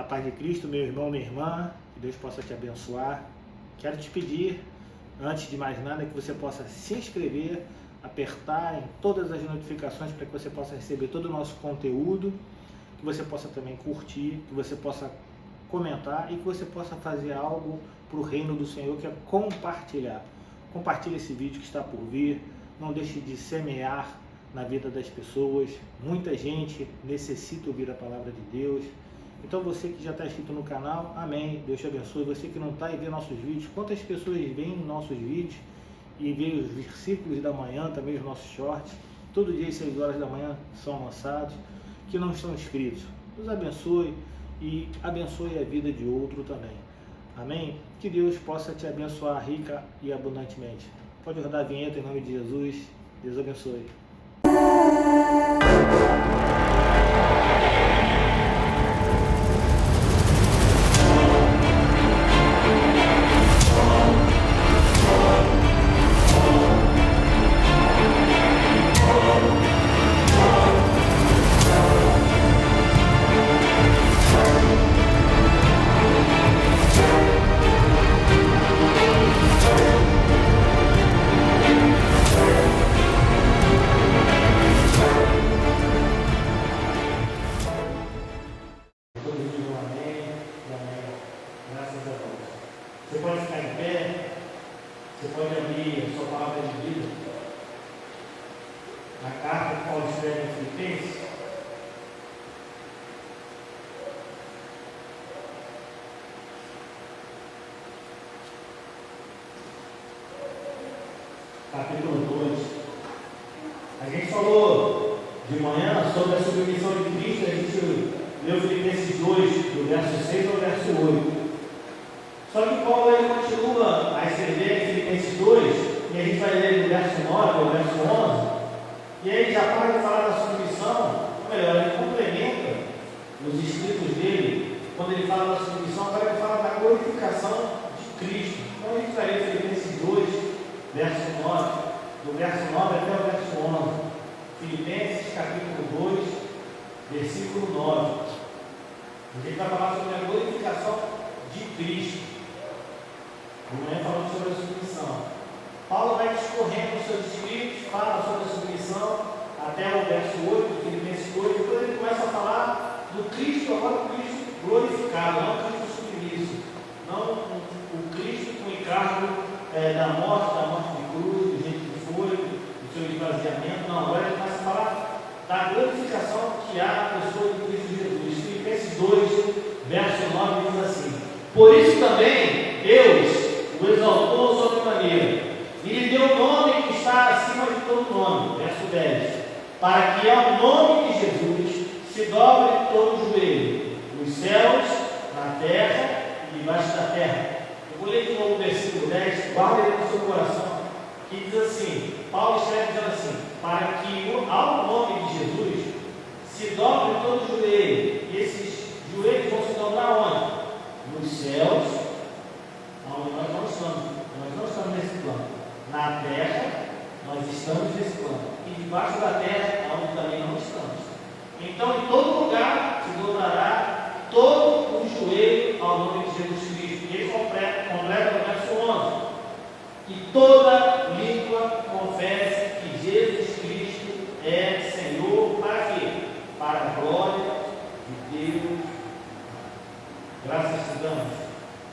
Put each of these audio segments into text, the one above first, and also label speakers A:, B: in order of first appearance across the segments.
A: A paz de Cristo, meu irmão, minha irmã, que Deus possa te abençoar. Quero te pedir, antes de mais nada, que você possa se inscrever, apertar em todas as notificações para que você possa receber todo o nosso conteúdo, que você possa também curtir, que você possa comentar e que você possa fazer algo para o reino do Senhor, que é compartilhar. Compartilhe esse vídeo que está por vir, não deixe de semear na vida das pessoas. Muita gente necessita ouvir a palavra de Deus. Então você que já está inscrito no canal, amém, Deus te abençoe. Você que não está e vê nossos vídeos, quantas pessoas veem nossos vídeos e veem os versículos da manhã, também os nossos shorts, todo dia às 6 horas da manhã são lançados, que não estão inscritos. Deus abençoe e abençoe a vida de outro também. Amém? Que Deus possa te abençoar rica e abundantemente. Pode rodar a vinheta em nome de Jesus. Deus abençoe. Você pode ficar em pé, você pode abrir a sua palavra de vida na carta que Paulo escreve em Filipenses. Capítulo 2. A gente falou de manhã sobre a submissão de Cristo, a gente leu Filipenses 2, do verso 6 ao verso 8. Só que Paulo ele continua a escrever em Filipenses 2, e a gente vai ler do verso 9 ao verso 11, e aí já para de falar da submissão, ou melhor, ele complementa os escritos dele, quando ele fala da submissão, agora ele fala da glorificação de Cristo. Então a gente vai ler Filipenses 2, verso 9, do verso 9 até o verso 11. Filipenses capítulo 2, versículo 9. A gente vai falar sobre a glorificação de Cristo. Amanhã falando sobre a submissão. Paulo vai discorrendo os seus escritos, fala sobre a submissão até o verso 8, do Filipenses 2. Depois ele começa a falar do Cristo, agora o Cristo glorificado, não o Cristo submisso, não o Cristo com o encargo da morte de cruz, do jeito que foi, do seu esvaziamento. Não, agora ele começa a falar da glorificação que há na pessoa de Cristo Jesus. Filipenses 2, verso 9 diz assim: por isso também Deus o exaltou sobremaneira, e lhe deu o nome que está acima de todo nome, verso 10, para que ao nome de Jesus se dobre todo o joelho, nos céus, na terra e debaixo da terra. Eu vou ler de novo o versículo 10, guarda ele no seu coração, que diz assim, Paulo escreve dizendo assim, para que ao nome de Jesus se dobre todo o joelho, e esses joelhos vão se dobrar onde? Nos céus, onde nós não estamos nesse plano. Na terra, nós estamos nesse plano. E debaixo da terra, onde também não estamos. Então, em todo lugar se dobrará todo o joelho ao nome de Jesus Cristo. E ele completa no verso 11. E toda língua confesse que Jesus Cristo é Senhor. Para quê? Para a glória de Deus. Graças te damos.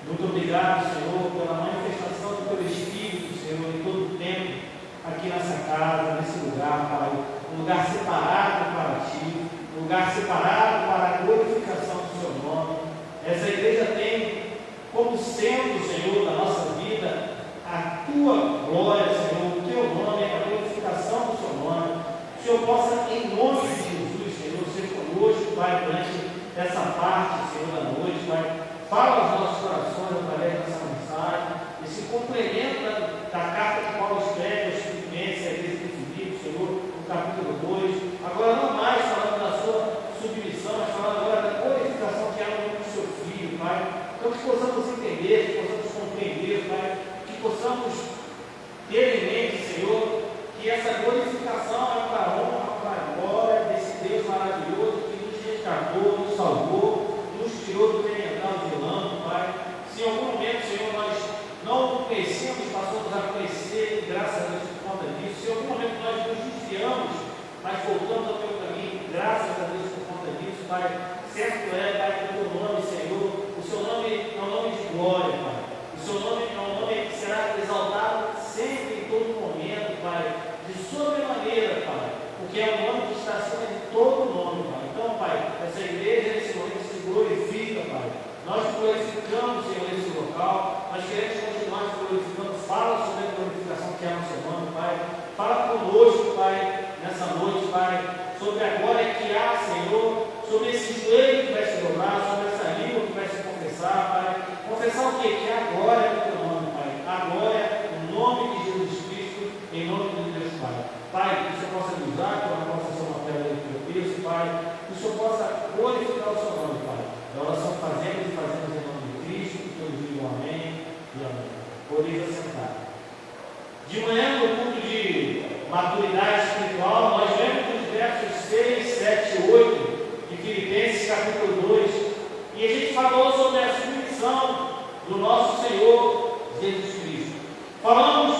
A: Muito obrigado, Senhor, pela manifestação do Teu Espírito, Senhor, em todo o tempo, aqui nessa casa, nesse lugar, Pai. Um lugar separado para Ti, um lugar separado para a glorificação do Seu nome. Essa igreja tem como centro, Senhor, da nossa vida, a Tua glória, Senhor, o Teu nome, a glorificação do Seu nome. Que o Senhor possa, em nome de Jesus, Senhor, ser conosco, Pai, durante essa parte, Senhor, da noite, Pai. Fala aos nossos corações através dessa mensagem, esse complemento da carta que Paulo escreve aos Filipenses, a igreja de Filipe, Senhor, no capítulo 2. Agora, não mais falando da sua submissão, mas falando agora da glorificação que há no nome do seu Filho, Pai. Então, que possamos entender, que possamos compreender, Pai, que possamos ter em mente, Senhor, que essa glorificação é para a honra, para a glória desse Deus maravilhoso que nos resgatou, nos salvou, nos tirou do glorificando, Senhor, nesse local. Nós queremos continuar te glorificando. Fala sobre a glorificação que é no seu nome, Pai. Fala conosco, Pai, nessa noite, Pai, sobre a glória que há, Senhor, sobre esse joelho que vai se dobrar, sobre essa língua que vai se confessar, Pai. Confessar o quê? Que é a glória do teu nome, Pai. A glória, o nome de Jesus Cristo, em nome de Deus, Pai. Pai, que o Senhor possa me usar, que eu não possa ser uma pedra de tropeço, Pai. Que o Senhor possa glorificar o seu nome, Pai. A oração fazemos e fazemos em nome de Cristo, que todos digam amém e amém. Podeis assentar. De manhã, no culto de maturidade espiritual, nós vemos os versos 6, 7 e 8 de Filipenses, capítulo 2, e a gente falou sobre a submissão do nosso Senhor Jesus Cristo. Falamos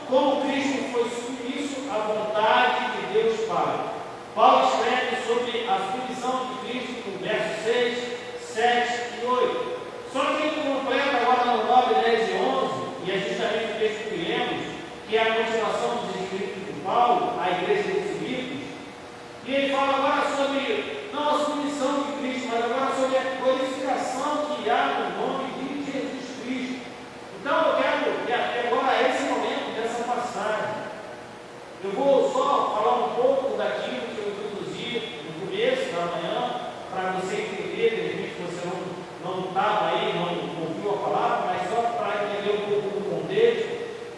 A: como Cristo foi submisso à vontade de Deus Pai. Paulo escreve sobre a submissão de Cristo no verso 6, 7 e 8. Só que ele completa agora no 9, 10 e 11, e é justamente o texto que lemos, que é a continuação dos escritos de Paulo à igreja de Filipos, e ele fala agora sobre, não a submissão de Cristo, mas agora sobre a glorificação que há no nome de Jesus Cristo. Então eu quero que até agora esse momento dessa passagem, eu vou só falar um pouco daquilo que eu introduzi no começo da manhã, para você entender, de repente você não estava aí, não ouviu a palavra, mas só para entender um pouco do contexto.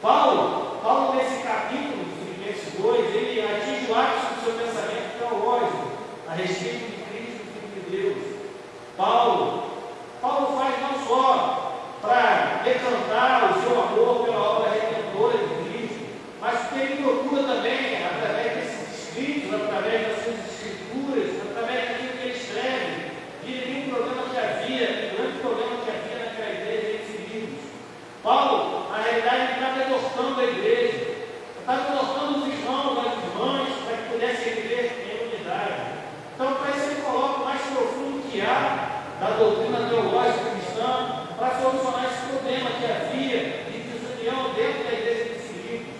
A: Paulo, nesse capítulo de Filipenses 2, ele atinge o ápice do seu pensamento teológico a respeito de Cristo, Filho de Deus. Paulo faz não só para decantar o seu amor pela obra redentora de Cristo, mas porque ele procura também, através desses escritos, através das suas escrituras, através daquilo que ele escreve, dirimir um problema que havia, um grande problema que havia naquela igreja de Filipos. Paulo, na realidade, ele estava exortando a igreja, estava exortando os irmãos, as irmãs, para que pudessem viver em unidade. Então, para isso, ele coloca o mais profundo que há da doutrina teológica cristã para solucionar esse problema que havia de desunião dentro da igreja de Filipos.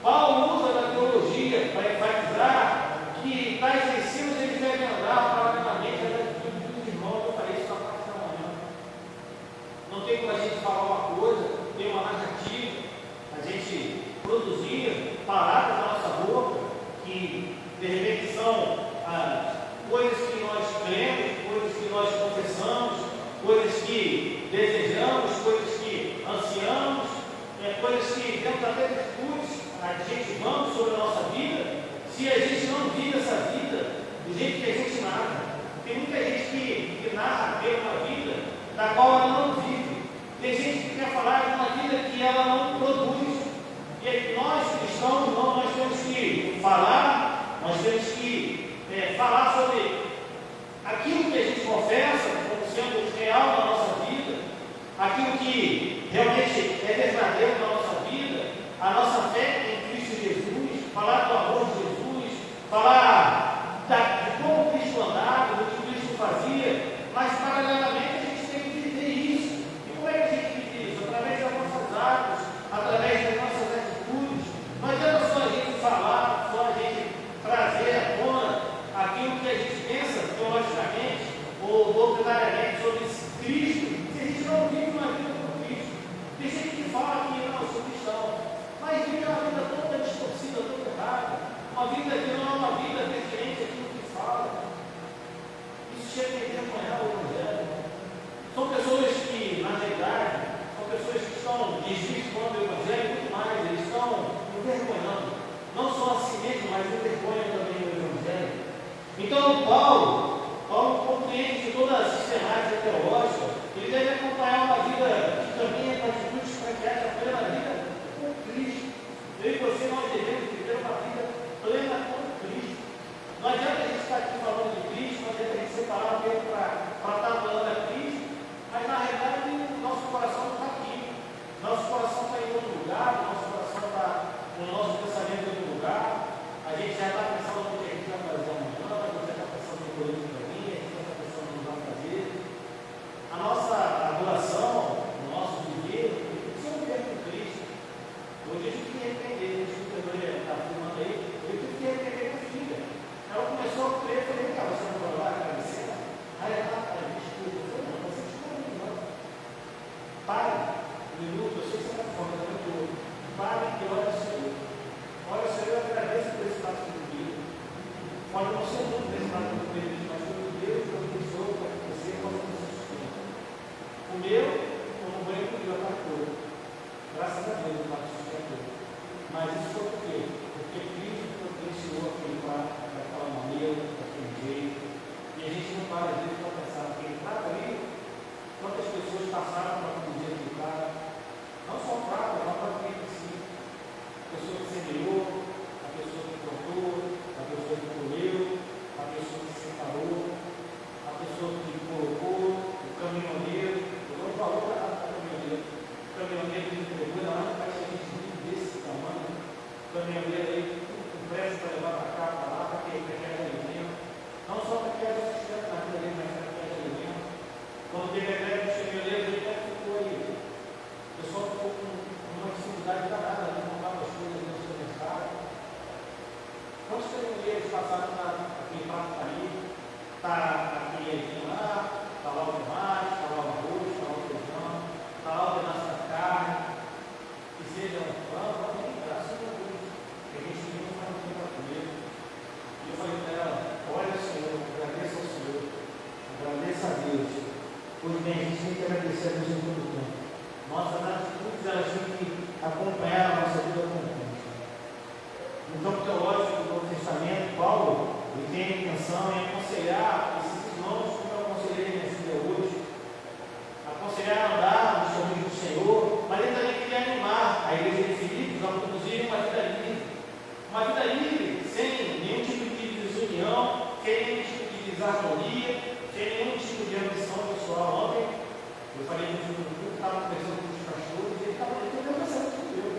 A: Paulo usa da teologia para enfatizar que tais ensinos eles devem andar paralelamente às atitudes dos irmãos. Eu falei isso na parte da manhã. Não tem como a gente falar uma coisa, tem uma narrativa, a gente produzir palavras na nossa boca que de repente são coisas que nós cremos, coisas que nós confessamos, coisas que desejamos, coisas que ansiamos, coisas que temos até virtudes, a gente vamos sobre a nossa vida, se a gente não vive essa vida do jeito que a gente narra. Tem muita gente que narra ter uma vida da qual ela não vive. Tem gente que quer falar de uma vida que ela não produz. E nós, cristãos, nós temos que falar, nós temos que falar sobre aquilo que a gente confessa como sendo real na nossa vida, aquilo que realmente é verdadeiro na nossa vida, a nossa fé em Cristo Jesus, falar do amor de Jesus, falar de como Cristo andava, do que Cristo fazia, mas paralelamente a gente tem que viver isso. E como é que a gente vive isso? Através das nossas atos, através das nossas atitudes. Não adianta só a gente falar, só a gente trazer à tona aquilo que a gente pensa teologicamente ou doutrinariamente sobre Cristo, se a gente não vive uma vida com Cristo. Tem gente que fala que não, eu sou cristão, mas vive uma vida toda distorcida, toda errada, uma vida que não é uma vida referente àquilo que fala. Isso chega a envergonhar o Evangelho. São pessoas que, na realidade, são pessoas que estão desvirtuando o Evangelho muito mais, eles estão envergonhando, não só a si mesmo, mas envergonham também o Evangelho. Então, Paulo compreende que toda a sistemática teológica, ele deve acompanhar uma vida que caminha com atitudes para que haja plena vida com Cristo. Eu e você, nós devemos viver uma vida plena com Cristo. Não adianta a gente estar aqui falando de Cristo, não adianta a gente separar o tempo para estar falando a Cristo, mas na realidade o nosso coração não está aqui. Nosso coração está em outro lugar, nosso coração está no nosso pensamento em outro lugar. A gente já está pensando no que a gente vai fazer amanhã, a gente já está pensando no político para mim, a gente já está pensando no que vai fazer. A nossa adoração, o nosso viver, tem que ser um viver com Cristo. Hoje eu tive que arrepender, desculpa, eu está filmando aí, eu tive que arrepender com a filha. Ela começou a crer, eu falei, cara, você não vai lá agradecer? Aí ela, desculpa, eu falei, Pode não ser muito resultado do período, mas foi o Deus que abençoou para que você possa ter sustento. O meu, como bem que eu estou, graças a Deus, eu faço sustento. Mas isso foi por quê? Porque Cristo providenciou aquele quarto, daquela maneira, daquele jeito. E a gente não para, às vezes, para pensar, porque ele trata ali, quantas pessoas passaram para conduzir aquele cara. Não só o prato, mas para quem precisa. A pessoa que semeou, a pessoa que plantou, a pessoa que colheu, a pessoa que separou, a pessoa que colocou, o caminhoneiro. Eu não falo para o caminhoneiro. O caminhoneiro que entregou, na hora que faz a gente desse tamanho, o caminhoneiro aí, com pressa para levar para cá, para lá, para que ele pegue alimento. Não só para que ela sustenta na vida dele, mas para que pegue alimento. Quando teve a greve dos caminhoneiros, ele até ficou aí. O pessoal ficou com uma dificuldade danada, não comprava as coisas no supermercado. Quantos caminhoneiros passaram aquele prato ali? Está aquele aí lá, está lá o tomate, está lá o arroz, está lá o feijão, está lá o pedaço da carne, que seja um pão, nem graças a Deus. E a gente não faz tempo para comer. E eu falei para ela: olha, Senhor, agradeça ao Senhor, agradeça a Deus. Pois bem, a gente tem que agradecer a Deus em todo o tempo. Nossas atitudes, elas têm que acompanhar a nossa vida com o tempo. No campo teológico do Novo Testamento, Paulo ele tem a intenção em aconselhar esses irmãos, como eu aconselhei minha vida hoje, aconselhar a andar nos caminhos do Senhor, mas ele também queria animar a igreja de Filipos a conduzir uma vida livre. Uma vida livre, sem nenhum tipo de desunião, sem nenhum tipo de desarmonia, sem nenhum tipo de ambição pessoal. Ontem, eu falei no grupo, estava conversando com os pastores, e ele estava pensando com Deus.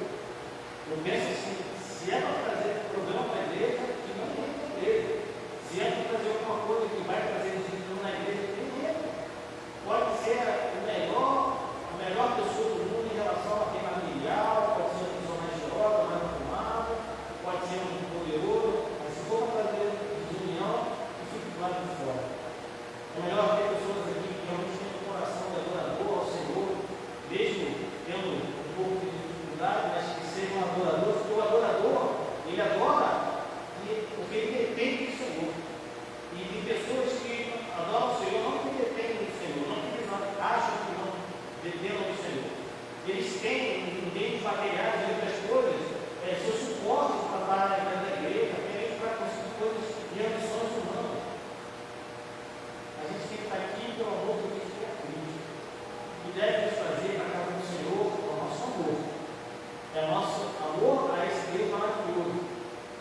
A: Eu penso assim, se é para trazer problema para a igreja, que não tem para a igreja. Se é para trazer alguma coisa que vai trazer desunião na igreja, tem medo. Pode ser a melhor pessoa do mundo em relação a quem é material, pode ser uma pessoa mais cheirosa, mais arrumada, pode ser um poderoso, mas se for para trazer desunião, que fique do lado de fora. É melhor ter pessoas aqui que realmente têm um coração de adorador ao Senhor, mesmo tendo um pouco de dificuldade, mas que sejam adoradores, porque o adorador, ele adora porque ele depende do Senhor. E tem pessoas que adoram o Senhor não porque dependem do Senhor, não porque eles acham que não dependem do Senhor. Eles têm, em bens materiais e outras coisas, seu suporte para estar na igreja da igreja, apenas para conseguir coisas de ambições humanas. A gente tem que estar aqui pelo amor de Deus que é Cristo. E deve nos fazer na casa do Senhor o nosso amor. É o nosso amor a esse Deus maravilhoso,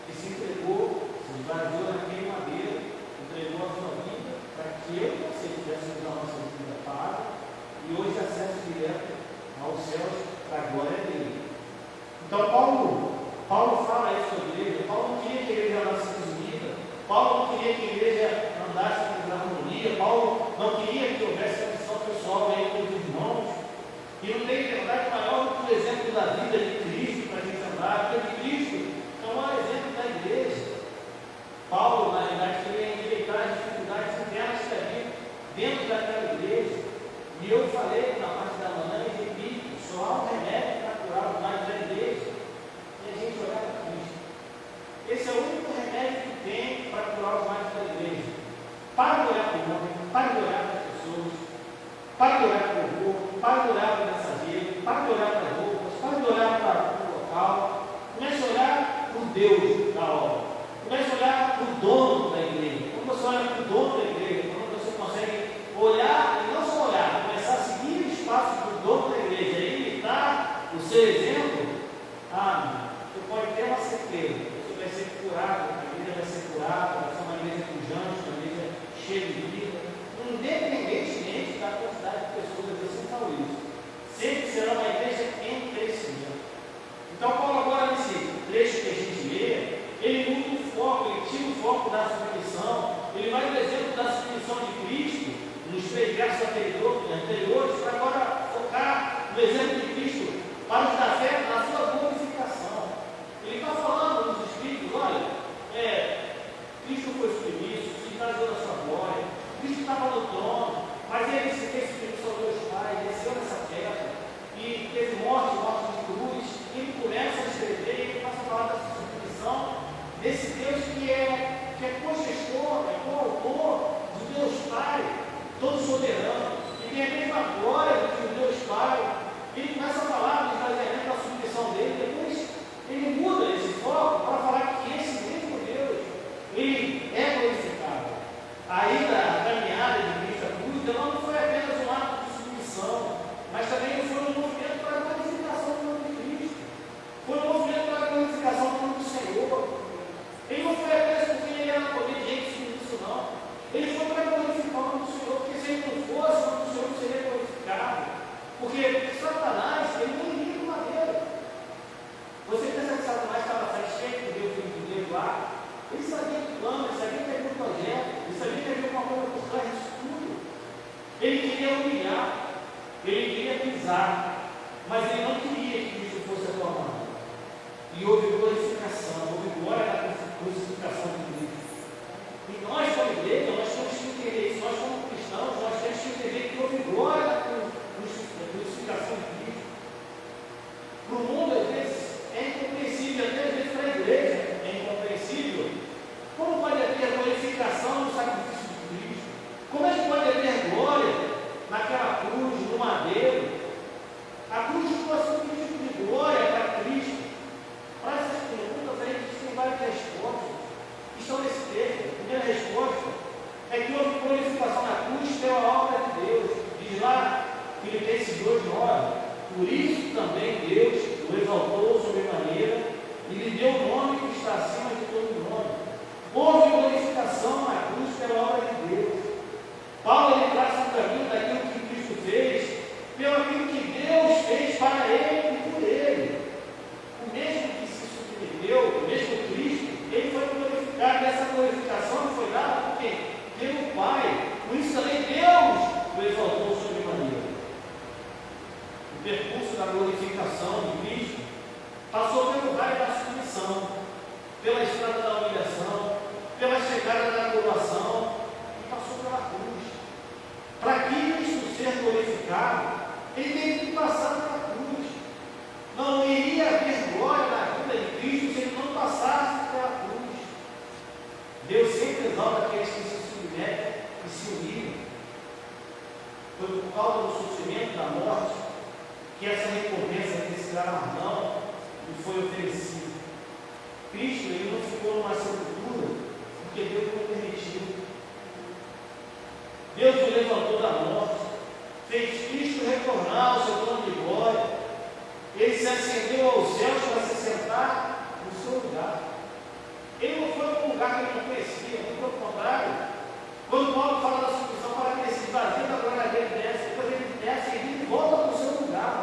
A: que se entregou, se esvaziou naquele madeiro, entregou a sua vida para que eu e você tivéssemos a nossa vida paga e hoje acesso direto aos céus para a glória dele. Então Paulo fala isso à igreja. Paulo não queria que a igreja andasse desunida, Paulo não queria que a igreja andasse em desarmonia, Paulo não queria que houvesse ambição pessoal entre os irmãos. E não tem verdade maior do que o exemplo da vida de Cristo para a gente andar, porque Cristo é o maior exemplo da igreja. Paulo, na verdade, queria endireitar as dificuldades internas que havia dentro daquela igreja. E eu falei na parte da manhã e repito: só há um remédio para curar os males da igreja, e a gente olhar para Cristo. Esse é o único remédio que tem para curar os males da igreja. Para de olhar para o homem, para de olhar para as pessoas, para de olhar para o povo, para de olhar para o mensageiro, para de olhar para as roupas, para de olhar para o local. Comece a olhar para o Deus da obra. Comece a olhar para o dono da igreja. Quando você olha para o dono da igreja, quando você consegue olhar, e não só olhar, começar a seguir os passos do dono da igreja e imitar o seu exemplo, você pode ter uma certeza, você vai ser curado, a igreja vai ser curada, vai ser uma igreja pujante, uma igreja cheia de vida, independentemente da quantidade de pessoas, eu sempre falo isso. Sempre será uma igreja em crescimento. Então, Paulo, agora nesse trecho que a gente lê, ele muda o foco, ele tira o foco da submissão, ele vai do exemplo da submissão de Cristo, nos 3 versos Ele queria pisar, mas ele não queria que Cristo fosse aclamado. E houve glorificação, houve glória da crucificação de Cristo. E nós, como igreja, nós temos que entender isso. Nós, como cristãos, nós temos que entender que houve glória da crucificação de Cristo. Para o mundo, às vezes, é incompreensível, até às vezes para a igreja é incompreensível. Como pode haver glorificação no sacrifício de Cristo? Como é que pode haver glória naquela cruz, no madeiro? A cruz trouxe um tipo de glória para Cristo. Para essas perguntas, a gente tem várias respostas que estão nesse texto. A primeira resposta é que houve glorificação na cruz pela obra de Deus. Diz lá, Filipenses 2:9. Por isso também Deus o exaltou sobremaneira e lhe deu o nome que está acima de todo nome. Houve glorificação na cruz pela obra de Deus. Paulo ele traça um caminho daquilo que Cristo fez, pelo aquilo que Deus fez para ele e por ele. O mesmo que se submeteu, o mesmo Cristo, ele foi glorificado. E essa glorificação foi dada por quem? Pelo Pai. Por isso também Deus o exaltou sobremaneira. O percurso da glorificação de Cristo passou pelo vale da submissão, pela estrada da humilhação, pela chegada da coroação e passou pela cruz. Para Cristo ser glorificado, ele teve que passar pela cruz. Não iria haver glória na vida de Cristo se ele não passasse pela cruz. Deus sempre exalta aqueles que se submetem e se humilham. Foi por causa do sofrimento da morte que essa recompensa desse galardão lhe foi oferecida. Cristo ele não ficou numa sepultura porque Deus não permitiu. Deus o levantou da morte, fez Cristo retornar ao seu plano de glória. Ele se ascendeu aos céus para se sentar no seu lugar. Ele não foi para um lugar que ele não conhecia, muito pelo contrário. Quando Paulo fala da submissão, para que ele se esvazie da glória dele desce, depois ele desce e ele volta para o seu lugar.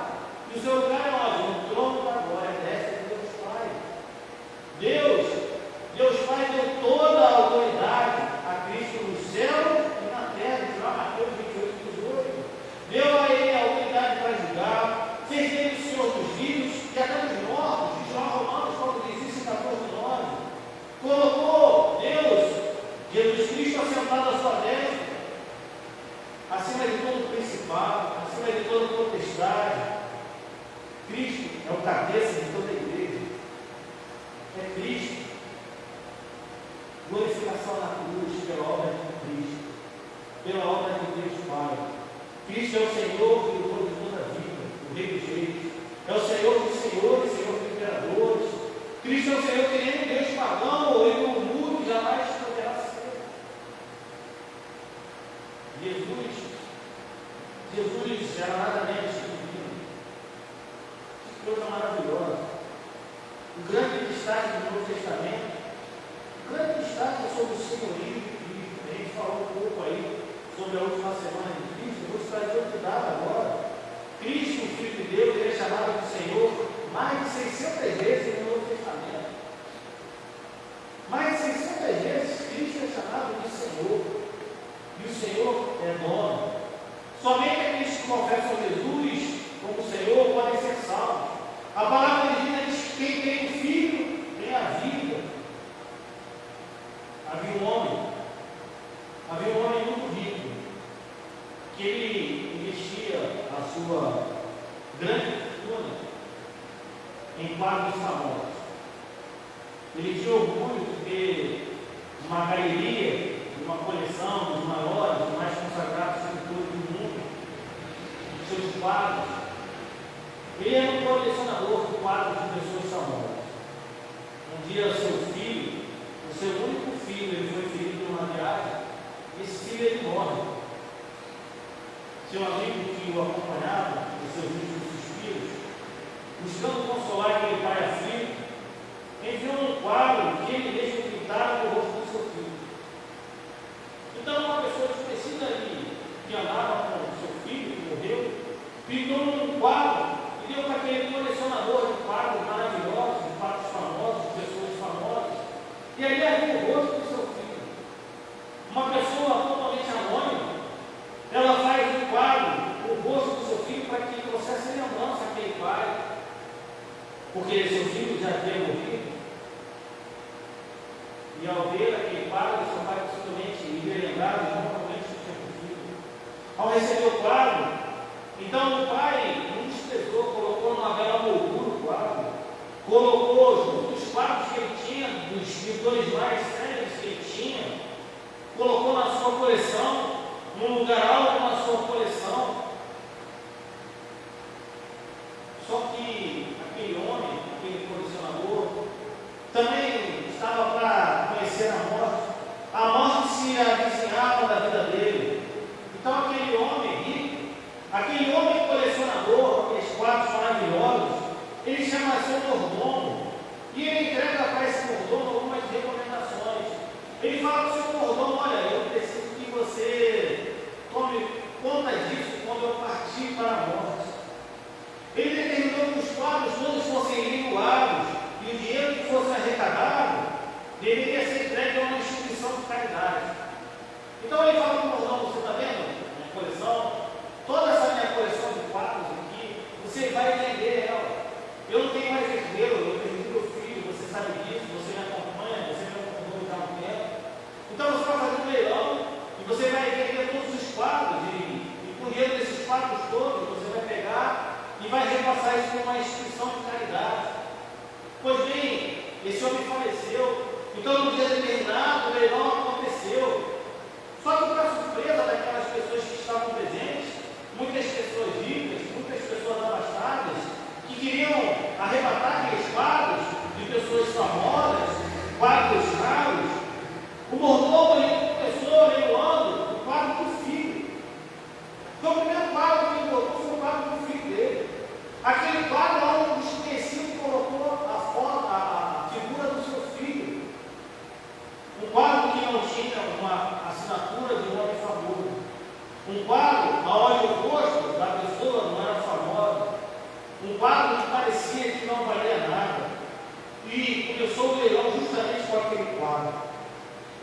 A: E o seu lugar é onde? No trono da glória, desce de Deus Pai. Deus Pai deu toda a autoridade a Cristo no céu e na terra, de lá Mateus 28:18. Deu a ele a autoridade para julgar, fez dele o Senhor dos vivos e até dos mortos. De João Romanos, quando diz isso em 14:9. Colocou Deus, Jesus Cristo, assentado à sua destra, acima de todo principado, acima de toda potestade. Cristo é o cabeça de toda a igreja. É Cristo. Glorificação na cruz pela obra de Cristo, pela obra de Deus Pai. Cristo é o Senhor e o Deus de toda a vida, o Rei dos Reis. É o Senhor dos Senhores, Senhor dos Imperadores. Cristo é o Senhor que nem um Deus pagão ou em um mundo jamais poderá ser. Jesus era nada menos que divino. Que coisa maravilhosa. O grande destaque do Novo Testamento, o grande destaque é sobre o senhorio de Cristo. A gente falou um pouco aí sobre a última semana de Cristo. Eu vou trazer o cuidado agora. Cristo, o Filho de Deus, ele é chamado de Senhor mais de 600 vezes no Novo Testamento. Mais de 600 vezes Cristo é chamado de Senhor. E o Senhor é dono. Somente aqueles que confessam Jesus como Senhor podem ser salvos. A palavra divina diz que quem tem o Filho tem a vida. Havia um homem muito rico, que ele investia a sua grande fortuna em quadros famosos. Ele tinha orgulho de ter uma galeria, uma coleção dos maiores, dos mais consagrados pintores do mundo, seus quadros. Ele era um colecionador de quadros de pessoas famosas. Um dia seu filho, o seu único filho, ele foi ferido numa viagem, e esse filho ele morre. Seu amigo que o acompanhava, os seus últimos suspiros, buscando consolar aquele pai aflito, enviou um quadro que ele mesmo pintara no rosto do seu filho. Então, uma pessoa desconhecida ali, que andava com o seu filho, que morreu, pintou um quadro e deu para aquele colecionador de quadros maravilhosos, de quadros famosos, de pessoas famosas, e ali havia o rosto do seu filho. Uma pessoa totalmente anônima, ela faz um quadro, o rosto do seu filho, Então o pai não desprezou, colocou numa bela moldura o quadro, colocou junto os quadros que ele tinha, dos pintores mais sérios que ele tinha, colocou na sua coleção, num lugar alto na sua coleção. Só que aquele homem, aquele colecionador, também estava para conhecer a morte. A morte se avizinhava da vida dele. Então aquele homem rico, aquele homem colecionador, aqueles quadros maravilhosos, ele chama seu mordomo e ele entrega para esse mordomo algumas recomendações. Ele fala para o seu mordomo: olha, eu preciso que você tome conta disso quando eu partir para a morte. Ele determinou que os quadros todos fossem leiloados e o dinheiro que fosse arrecadado deveria ser entregue a uma instituição de caridade. Então ele fala para o mordomo: você está vendo minha coleção? Toda essa minha coleção de quadros aqui, você vai vender ela. Eu não tenho mais herdeiro, eu perdi meu filho, você sabe disso, você me acompanha, você me acompanhou há um tempo. Então você vai fazer um leilão e você vai vender todos os quadros e com o dinheiro desses quadros todos você vai pegar e vai repassar isso para uma instituição de caridade. Pois bem, esse homem faleceu, então no dia determinado o leilão aconteceu. Só que para surpresa daquelas pessoas que estavam presentes, muitas pessoas ricas, muitas pessoas abastadas, que queriam arrebatar aqueles quadros de pessoas famosas, quadros raros, o mordomo começou leiloando o quadro do filho. Então o primeiro quadro que ele botou foi o quadro do filho dele. Aquele quadro lá, um desconhecido colocou a figura do seu filho. Um quadro que não tinha uma assinatura de um homem famoso. Um quadro onde o rosto da pessoa não era famosa. Um quadro que parecia que não valia nada. E começou o leilão justamente com aquele quadro.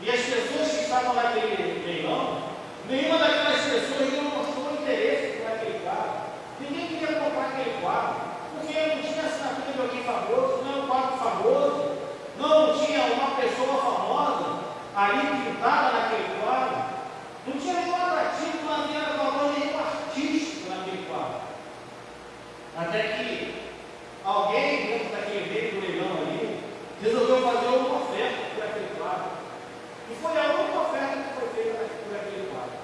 A: E as pessoas que estavam naquele leilão, nenhuma daquelas pessoas não mostrou interesse por aquele quadro. Ninguém queria comprar aquele quadro, porque não tinha assinatura de alguém famoso, não era um quadro famoso, não tinha uma pessoa famosa ali pintada naquele quadro, não tinha nenhum atrativo, não havia valor nenhum artístico naquele quadro. Até que alguém dentro daquele meio do leilão ali resolveu fazer uma oferta por aquele quadro. E foi a única oferta que foi feita por aquele quadro.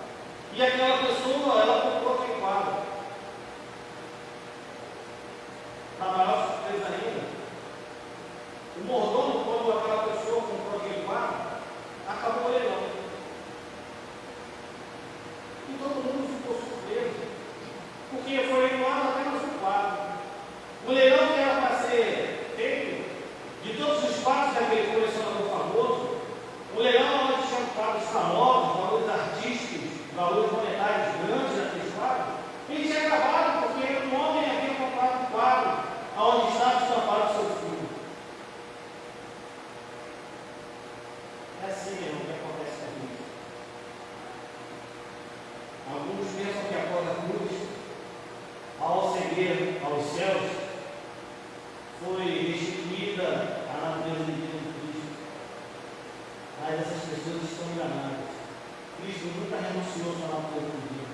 A: E aquela pessoa, ela comprou aquele quadro. Para maior surpresa ainda, o mordomo, quando aquela pessoa comprou aquele quadro, acabou o leilão. E todo mundo ficou surpreso, porque foi leiloado apenas um quadro. O leilão que era para ser feito de todos os quadros daquele colecionador famoso, o leilão onde tinha quadros famosos, valores artísticos, valores monetários grandes naqueles quadros, ele tinha acabado porque um homem havia comprado um quadro onde estava estampado o seu filho. É assim mesmo que acontece com a gente. Alguns pensam que após a cruz, ao ascender aos céus, foi restituída a natureza divina de Cristo. Mas essas pessoas estão enganadas. Cristo nunca renunciou à sua natureza divina.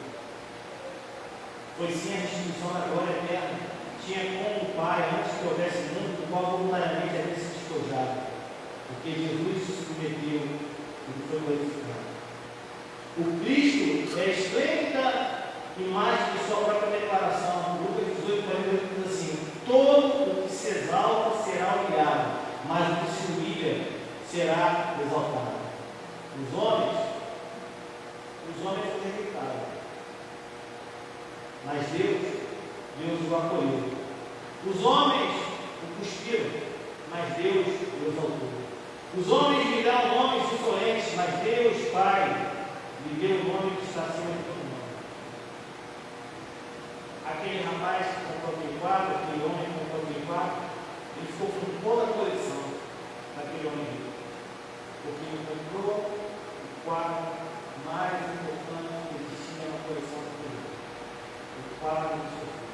A: Foi sim a restituição da glória eterna. Tinha como o Pai, antes que houvesse mundo, o qual voluntariamente havia se despojado. Porque Jesus se submeteu e foi glorificado. O Cristo é a esplêndida imagem de sua própria declaração. Lucas 18, 48 diz assim: todo o que se exalta será humilhado, mas o que se humilha será exaltado. Os homens foram rejeitados, mas Deus o acolheu. Os homens o cuspiram, mas Deus o exaltou. Os homens lhe deram nomes insolentes, mas Deus, Pai, lhe deu o nome que está acima de todo nome. Aquele rapaz que comprou aquele quadro, aquele homem que comprou aquele quadro, ele ficou com toda a coleção daquele homem rico. Porque ele comprou o quadro mais importante que existia na coleção dele. O quadro do seu filho.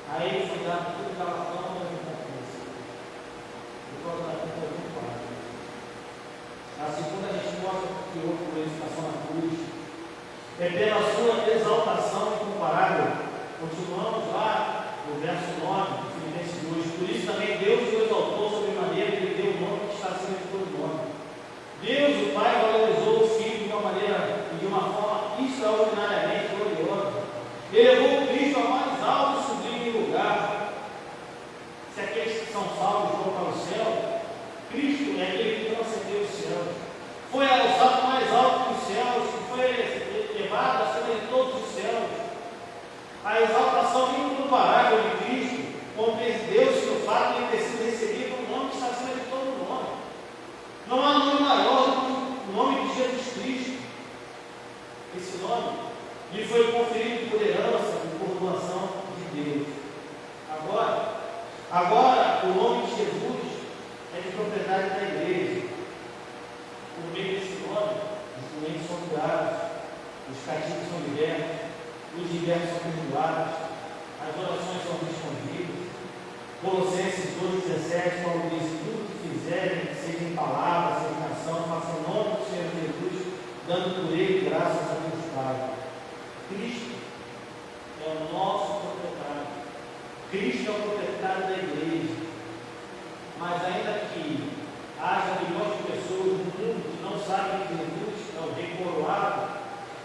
A: Aí ele foi dado tudo galatão da recompensa. Por causa da compra do quadro. A segunda resposta que houve por ele na cruz é pela sua exaltação incomparável elevou Cristo ao mais alto e sublime lugar. Se aqueles que são salvos vão para o céu, Cristo é aquele que transcendeu os céus. Foi alçado mais alto que os céus, que foi levado acima de todos os céus. A exaltação incomparável de Cristo compreendeu-se no fato de ter sido recebido um nome que está acima de todo nome. Não há nome maior do que o nome de Jesus Cristo. Esse nome lhe foi conferido por herança e por doação de Deus. Agora, o nome de Jesus é de propriedade da igreja. Por meio desse nome, os doentes são curados, os cativos são libertos, os libertos são perdoados, as orações são respondidas. Colossenses 2,17, Paulo diz: tudo que fizerem, seja em palavra, seja em ação, façam em nome do Senhor Jesus, dando por ele graças a Deus Pai. Cristo é o nosso proprietário. Cristo é o proprietário da igreja. Mas ainda que haja milhões de pessoas no mundo que não sabem que Jesus é o Rei coroado,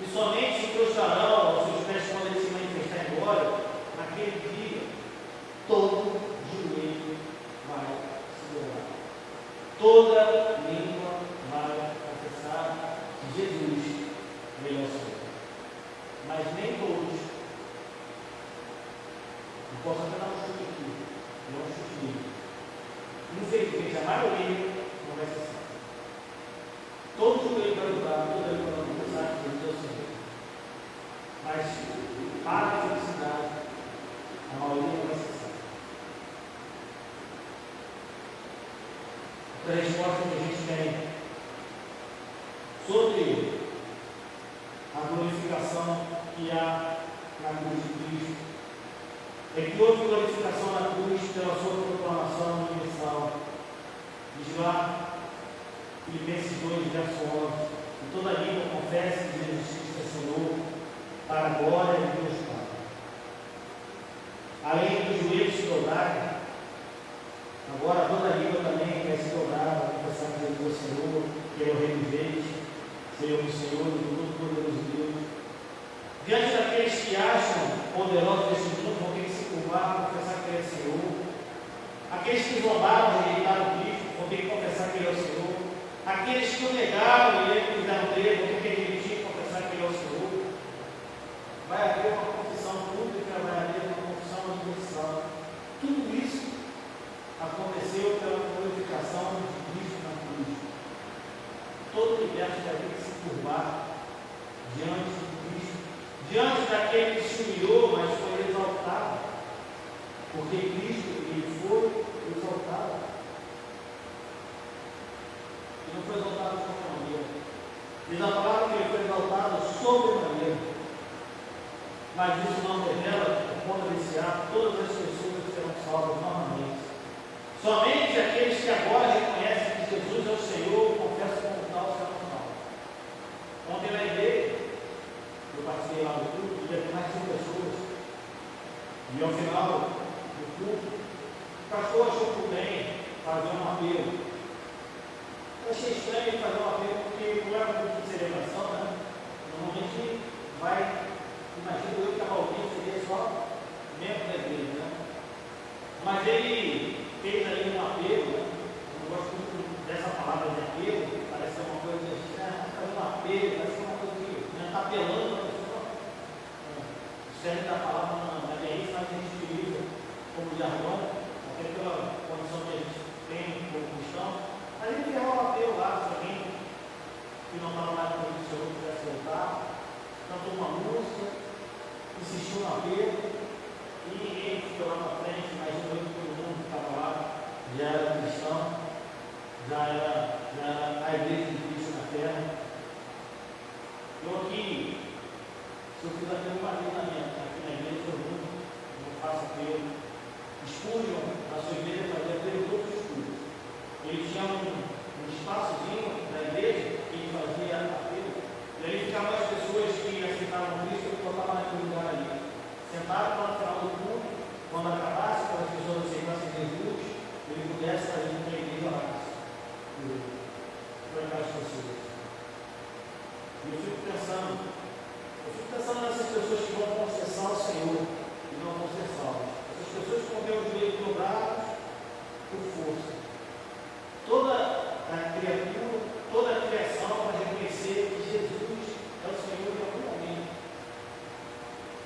A: e somente se prostrarão aos seus pés quando ele se manifestar em glória, naquele dia, todo joelho vai se dobrar. Toda língua vai confessar que Jesus é o Senhor. Mas nem todos, eu posso até dar um chute aqui, não um chute livre. Infelizmente, a maioria não vai ser assim. Todo joelho vai dobrar, toda língua vai confessar que Jesus é o Senhor. Mas, para a felicidade, a maioria não vai ser assim. A resposta que a gente tem sobre a glorificação que há na cruz de Cristo é que houve glorificação na cruz pela sua proclamação universal. Diz lá, Filipenses 2, verso 11: e toda língua confesse que Jesus Cristo é Senhor, para a glória de Deus Pai. Além dos joelhos se dobrarem, agora toda língua também vai se dobrar para confessar que Jesus é Senhor, que é o Rei dos Reis, Senhor do Senhor e do Todo-Poderoso Deus. Diante daqueles que acham poderosos desse mundo, vão ter que se curvar para confessar que Ele é Senhor. Aqueles que zombaram e rejeitaram Cristo, vão ter que confessar que Ele é o Senhor. Aqueles que o negaram e Ele quiseram crer, vão ter que admitir e confessar que Ele é o Senhor. Vai haver uma confissão pública, vai haver uma confissão universal. Tudo isso aconteceu pela glorificação de Cristo na cruz. Todo universo vai ter que se curvar diante de Cristo, diante daquele que se humilhou, mas foi exaltado, porque Cristo ele foi exaltado. Ele não foi exaltado de qualquer maneira. Diz a palavra que ele foi exaltado sobremaneira. Mas isso não revela que, por conta desse ato, todas as pessoas serão salvas novamente. Somente aqueles que agora reconhecem que Jesus é o Senhor, confessam como tal, serão salvos. Ontem na igreja, eu participei lá do culto, e havia mais de 100 pessoas. E ao final do culto, o pastor achou por bem fazer um apelo. Eu achei estranho fazer um apelo, porque não é um culto de celebração, né? Normalmente vai, imagino eu que a alguém seria só membro da igreja, né? Mas ele fez ali um apelo, né? Eu não gosto muito dessa palavra de apelo, parece ser uma coisa de fazer um apelo, parece ser uma coisa que está apelando a pessoa. O certo da palavra na BR, mas a gente utiliza como jargão, até pela condição que a gente tem como cristão. A gente fez um apelo lá, se alguém que não estava mais com o Senhor quisesse voltar, cantou uma música, insistiu no apelo, e ninguém ficou lá na frente, mas todo mundo que estava lá já era cristão, já era a igreja de Cristo na terra. Eu aqui, se eu fiz aquele alinhamento aqui na igreja, todo mundo, não faço apelo. Spurgeon, na sua igreja, fazia apelo todos os cultos. Ele tinha um espaçozinho da igreja que ele fazia apelo, e aí ficavam as pessoas que aceitavam Cristo e colocavam naquele lugar ali. Sentaram para o final do culto, quando acabasse, para as pessoas aceitassem Jesus, ele pudesse sair da igreja lá para aquelas pessoas. E eu fico pensando nessas pessoas que vão confessar o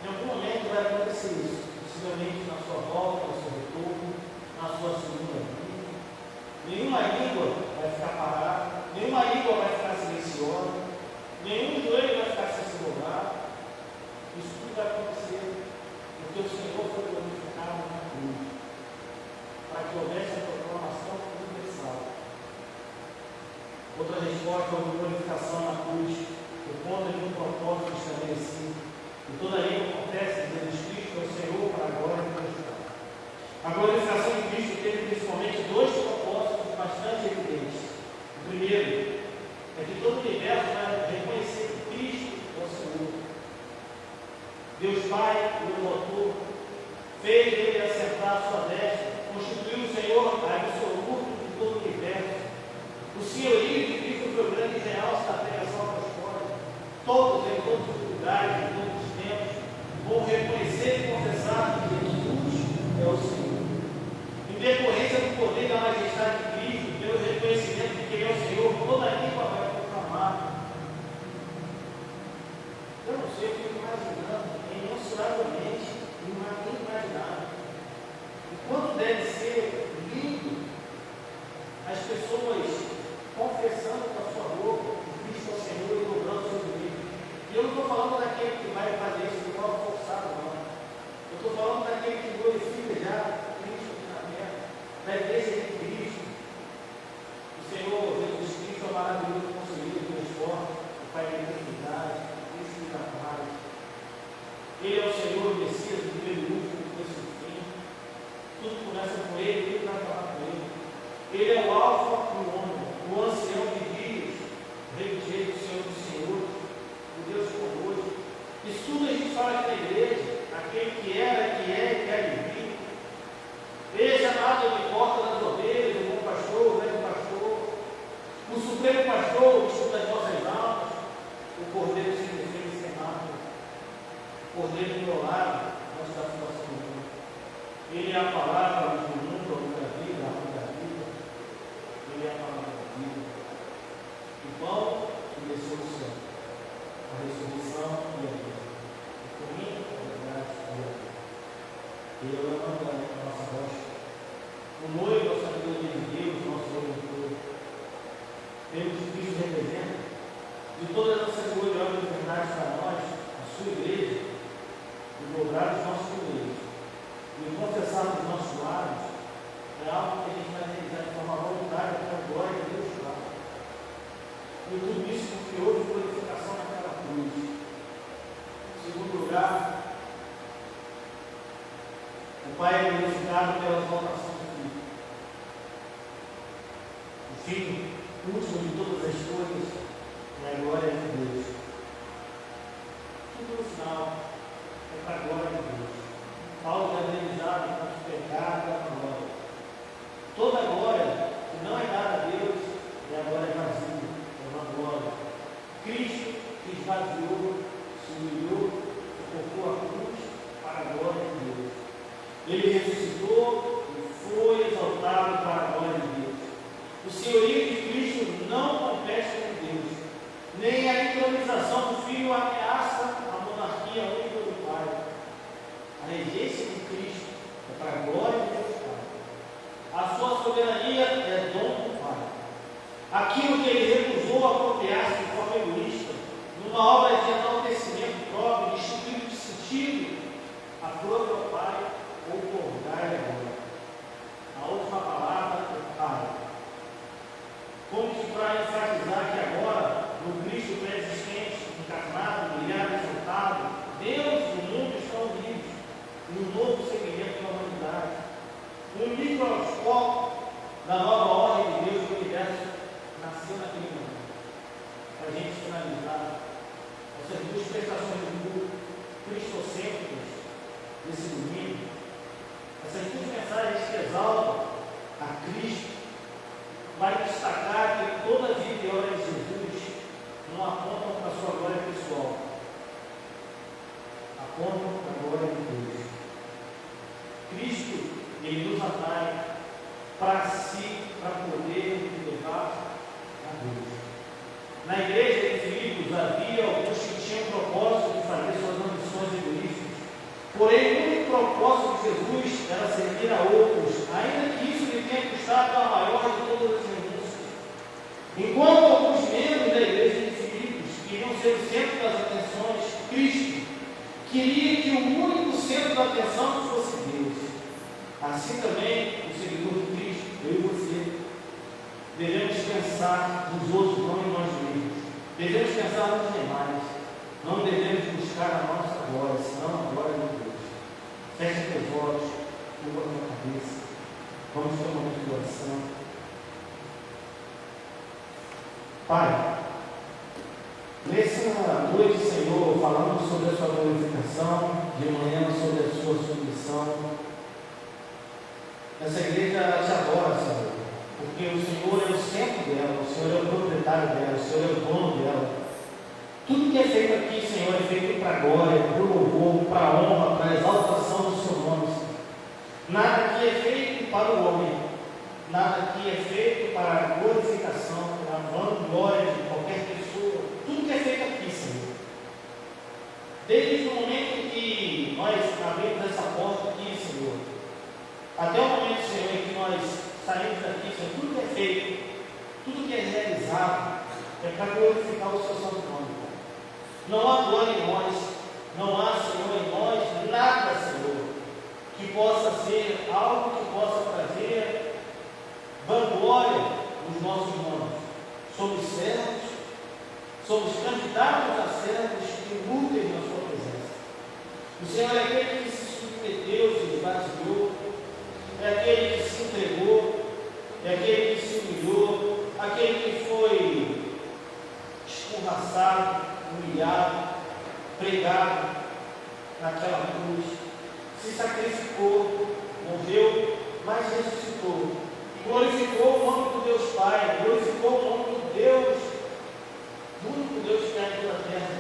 A: Em algum momento vai acontecer isso, possivelmente na sua volta, no seu retorno, na sua segunda vinda. Nenhuma língua vai ficar parada, nenhuma língua vai ficar silenciosa, nenhum joelho vai ficar sem se dobrar. Isso tudo vai acontecer porque o Senhor foi glorificado na cruz, para que houvesse a proclamação universal. Outra resposta é a glorificação na cruz, por conta de um propósito estabelecido. E toda língua acontece de Jesus Cristo é o Senhor para a glória de Deus Pai. A glorificação de Cristo teve principalmente dois propósitos bastante evidentes. O primeiro é que todo o universo vai reconhecer que Cristo é o Senhor. Deus Pai o exaltou, fez ele assentar a sua destra, constituiu o Senhor absoluto de todo o universo. O senhorio de Cristo foi o grande realce da pregação apostólica. Todos, em todos os lugares, em todos os tempos, vão reconhecer e confessar que Jesus é o Senhor. Em decorrência do poder e da majestade de Cristo, pelo reconhecimento de que Ele é o Senhor, toda a língua vai proclamar. Eu não sei, eu fico imaginando, imensuradamente, inimaginável. E quanto deve ser lindo as pessoas confessando com a sua boca que Cristo é o Senhor e dobrando o seu joelho. E eu não estou falando daquele que vai fazer isso de forma forçada, não. Eu estou falando daquele que glorifica já Cristo aqui na terra, da igreja de Cristo. O Senhor Jesus Cristo é o maravilhoso conselheiro que nos forma, o Pai da eternidade, o príncipe da paz. Ele é o Senhor, o Messias, o primeiro e último, o começo e o fim. Tudo começa com Ele, tudo vai acabar com Ele. Ele é o Alfa e o Ômega, o ancião de dias, o Rei dos Reis, o Senhor dos Senhores, o Deus conosco. Isso tudo a gente fala aqui na igreja, aquele que era, que é e quer vir. Ele é chamado de porta das ovelhas, o bom pastor, o velho pastor, o supremo pastor, o bispo das nossas almas, o cordeiro sem defeito e sem mácula, o cordeiro do meu lado, nós estamos no nosso mundo. Ele é a palavra do mundo, a luz da vida, a luz da vida. Ele é a palavra da vida. O pão e desceu do céu. A ressurreição e a vida. O caminho, a verdade e a vida. Ele é o levantante, a nossa rocha. O noivo, a sabedoria de Deus, nosso redentor. Pelo que Cristo representa, de todas essas coisas, obras de verdade para nós, a sua igreja, e dobrar os nossos joelhos, e confessar os nossos lábios, é algo que a gente vai realizar de forma voluntária para a glória de Deus Pai. E tudo isso porque houve glorificação naquela cruz. Em segundo lugar, o Pai é glorificado pela exaltação do Filho. O Filho, último de todas as coisas, é a glória de Deus. Tudo no final é para a glória de Deus. Paulo já realizado com o pecado e a glória. Toda a glória que não é dada a Deus é a glória vazia, é uma glória. Cristo que esvaziou, se humilhou, suportou a cruz para a glória de Deus. Ele ressuscitou e foi exaltado para a glória de Deus. O senhorio de Cristo não compete com Deus, nem a entronização do Filho ameaça a monarquia única do Pai. A regência de Cristo é para a glória de Deus Pai. A sua soberania é dom do Pai. Aquilo que ele recusou apropriar-se de forma egoísta, numa obra de enaltecimento próprio, destituído de sentido, aprove ao Pai ou tornar-lhe agora. A última palavra é Pai. Como que para enfatizar que agora, no Cristo pré-existente, encarnado, brilhado, exaltado, Deus e o mundo estão unidos em um novo segmento da humanidade. Um microscópio da nova ordem de Deus do universo nasceu naquele momento. Para a gente finalizar essas duas prestações de culto, Porém, o único propósito de Jesus era servir a outros, ainda que isso lhe tenha custado a maior de todas as renúncias. Enquanto alguns membros da igreja de Filipos queriam ser o centro das atenções, Cristo queria que o único centro da atenção fosse Deus. Assim também, o seguidor de Cristo, eu e você, devemos pensar nos outros, não em nós mesmos. Devemos pensar nos demais. Não devemos buscar a nossa glória, senão a glória de Deus. Feche teus olhos, curva a tua cabeça. Vamos ter um momento de oração. Pai, nessa noite, Senhor, falamos sobre a sua glorificação, de manhã sobre a sua submissão. Essa igreja te adora, Senhor, porque o Senhor é o centro dela, o Senhor é o proprietário dela, o Senhor é o dono dela. Tudo que é feito aqui, Senhor, é feito para a glória, para o louvor, para a honra, para a exaltação do seu nome, Senhor. Nada aqui é feito para o homem, nada aqui é feito para a glorificação, para a vanglória de qualquer pessoa. Tudo que é feito aqui, Senhor. Desde o momento em que nós abrimos essa porta aqui, Senhor, até o momento, Senhor, em que nós saímos daqui, Senhor, tudo que é feito, tudo que é realizado, é para glorificar o seu santo nome. Não há glória em nós, não há, Senhor, em nós nada, Senhor, que possa ser algo que possa trazer vanglória nos nossos nomes. Somos servos, somos candidatos a servos inúteis na sua presença. O Senhor é aquele que se submeteu, se esvaziou, é aquele que se entregou, é aquele que se humilhou, aquele que foi escorraçado, humilhado, pregado naquela cruz, se sacrificou, morreu, mas ressuscitou, e glorificou o nome do Deus Pai, glorificou o nome do Deus, do único Deus que há em toda a terra,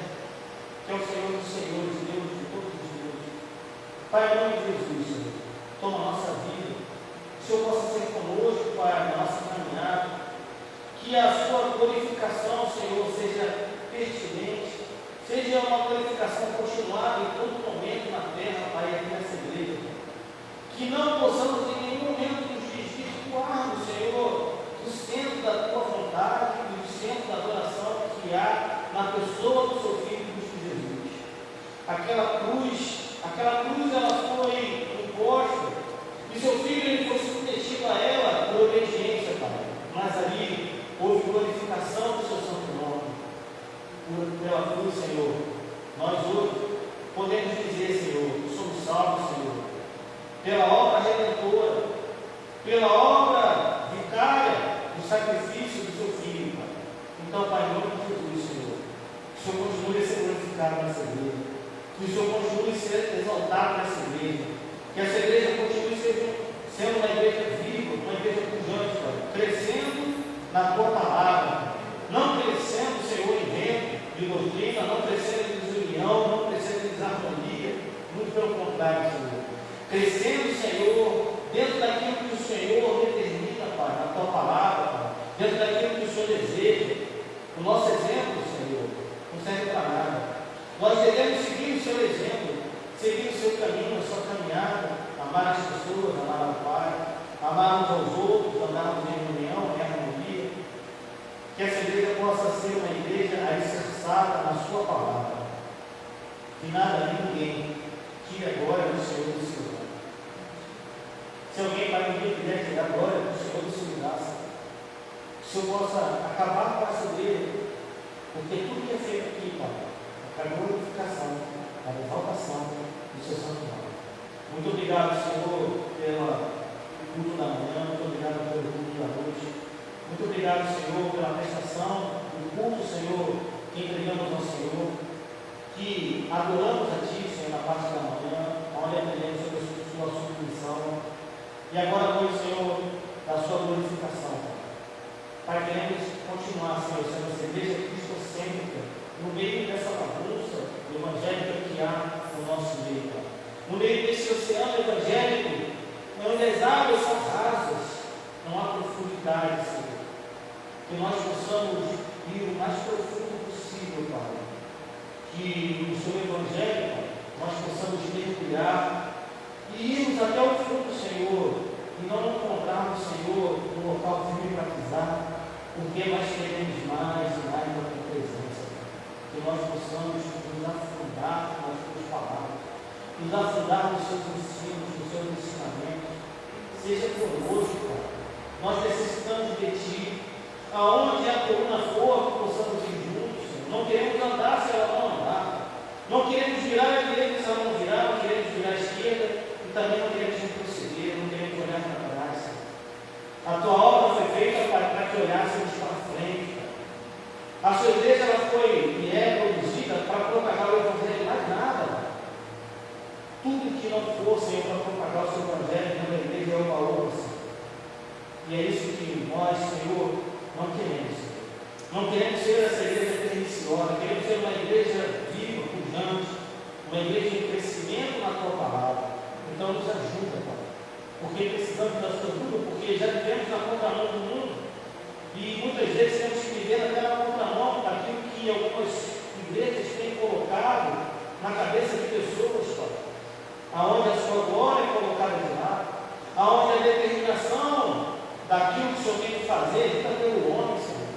A: que é o Senhor dos Senhores, Deus de todos os deuses. Pai, em nome de Jesus, Senhor, toma a nossa vida, que o Senhor possa ser conosco, Pai, na nossa caminhada, que a sua glorificação, Senhor, seja pertinente, seja uma glorificação continuada em todo momento na terra, Pai, aqui nessa igreja. Que não possamos em nenhum momento nos desvirtuarmos, Senhor, do centro da tua vontade, do centro da adoração que há na pessoa do seu Filho Cristo Jesus. Aquela cruz ela foi imposta, e seu Filho ele foi submetido a ela por obediência, Pai. Mas ali houve glorificação do seu santo nome. Pela cruz, Senhor, nós hoje podemos dizer, Senhor, que somos salvos, Senhor, pela obra redentora, pela obra vicária do sacrifício do seu Filho, Pai. Então, Pai, em nome de Jesus, Senhor, que o Senhor continue a ser glorificado nessa igreja, que o Senhor continue a ser exaltado nessa igreja, que essa igreja continue sendo uma igreja viva, uma igreja pujante, Pai, crescendo na tua palavra, não crescendo, Senhor, em vento de doutrina, não crescendo em desunião, não crescendo em desarmonia, muito pelo contrário, Senhor. Crescendo, Senhor, dentro daquilo que o Senhor determina, Pai, na tua palavra, Pai, dentro daquilo que o Senhor deseja. O nosso exemplo, Senhor, não serve para nada. Nós devemos seguir o seu exemplo, seguir o seu caminho, a sua caminhada, amar as pessoas, amar o Pai, amar uns aos outros, andarmos em união, em harmonia. Que essa igreja possa ser uma igreja alicerçada na sua palavra. Que nada nem ninguém tire a glória do Senhor do seu lugar. Se alguém para um dia quiser tirar a glória do Senhor do seu lugar, que o Senhor possa acabar com essa igreja, porque tudo que é feito aqui, Pai, é para a glorificação, para a exaltação do seu santo nome. Muito obrigado, Senhor, pelo culto da manhã, muito obrigado pelo culto da noite. Muito obrigado, Senhor, pela prestação do culto, Senhor, que entregamos ao Senhor, que adoramos a Ti, Senhor, na parte da manhã, onde aprendemos sobre a sua submissão, e agora, hoje, Senhor, da sua glorificação. Pai, queremos continuar, Senhor, sendo essa igreja cristocêntrica, no meio dessa bagunça evangélica que há no nosso meio, Pai. No meio desse oceano evangélico, onde as águas são rasas, não há profundidade, Senhor. Que nós possamos ir o mais profundo possível, Pai. Que no seu Evangelho, Pai, nós possamos mergulhar mergulhar e irmos até o fundo, Senhor, e não encontrarmos, Senhor, um local firme para pisar, porque nós queremos mais e mais da tua presença. Que nós possamos nos afundar nas tuas palavras, nos afundar nos seus ensinos, nos seus ensinamentos. Seja conosco, Pai. Nós necessitamos de Ti. Aonde a coluna for, que possamos ir juntos, Senhor. Não queremos andar se ela não andar. Não queremos virar à direita se ela não virar. Não queremos virar à esquerda e também não queremos retroceder. Não queremos olhar para trás, Senhor. A Tua obra foi feita para que olhássemos para frente, Pai. A Sua igreja ela foi e é produzida para propagar o Evangelho, mais nada, Pai. Tudo que não for, Senhor, para propagar o Seu Evangelho na igreja é uma honra, Senhor. E é isso que nós, Senhor, não queremos, Senhor. Não queremos ser essa igreja perniciosa, queremos ser uma igreja viva, pujante, uma igreja em crescimento na Tua palavra. Então nos ajuda, Pai, porque precisamos da Sua ajuda, porque já vivemos na contramão do mundo, e muitas vezes temos que viver até na contramão daquilo que algumas igrejas têm colocado na cabeça de pessoas, Pai, aonde a Sua glória é colocada de lado, aonde a determinação daquilo que o Senhor tem que fazer dita pelo homem, Senhor.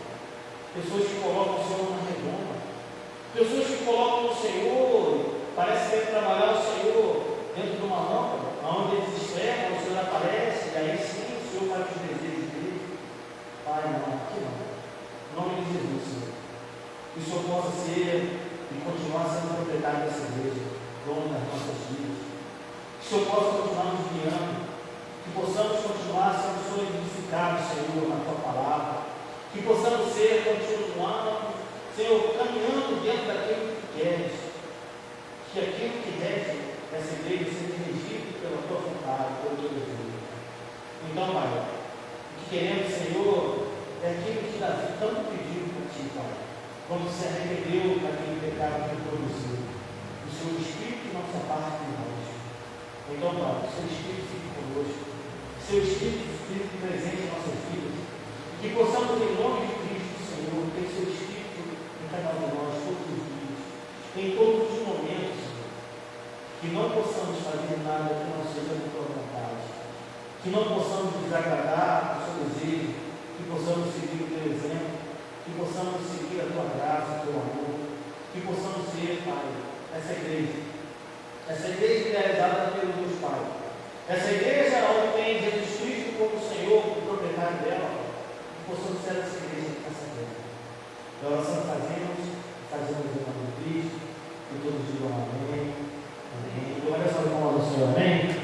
A: Pessoas que colocam o Senhor na redonda, pessoas que colocam o Senhor, parece que é trabalhar o Senhor dentro de uma lâmpada, onde eles esfregam, o Senhor aparece, e aí sim o Senhor faz os desejos dele. Pai, não, aqui não. Em nome de Jesus, Senhor. Que o Senhor possa ser e continuar sendo proprietário dessa igreja, dono das nossas vidas. Que o Senhor possa continuar nos guiando. Que possamos continuar sendo solidificados, Senhor, na Tua palavra. Que possamos ser, continuando, Senhor, caminhando dentro daquilo que Tu queres. Que aquilo que rege essa igreja seja dirigido pela Tua vontade, pelo Teu desejo. Então, Pai, o que queremos, Senhor, é aquilo que Davi tanto pediu para Ti, Pai, quando se arrependeu daquele pecado que produziu. O Seu Espírito não se aparte de nós. Então, Pai, o Seu Espírito fique conosco. O Seu Espírito fique presente em nossas vidas. Que possamos, em nome de Cristo, Senhor, ter Seu Espírito em cada um de nós, todos os dias, em todos os momentos, Senhor. Que não possamos fazer nada que não seja da Tua vontade. Que não possamos desagradar o Seu desejo. Que possamos seguir o Teu exemplo. Que possamos seguir a Tua graça, o Teu amor. Que possamos ser, Pai, essa igreja idealizada pelo Deus Pai. Essa igreja onde tem Jesus Cristo como Senhor, como proprietário dela. Possamos ser essa igreja nessa terra. A oração fazemos em nome de Cristo, e todos digam amém. Amém. Glória ao Senhor, amém.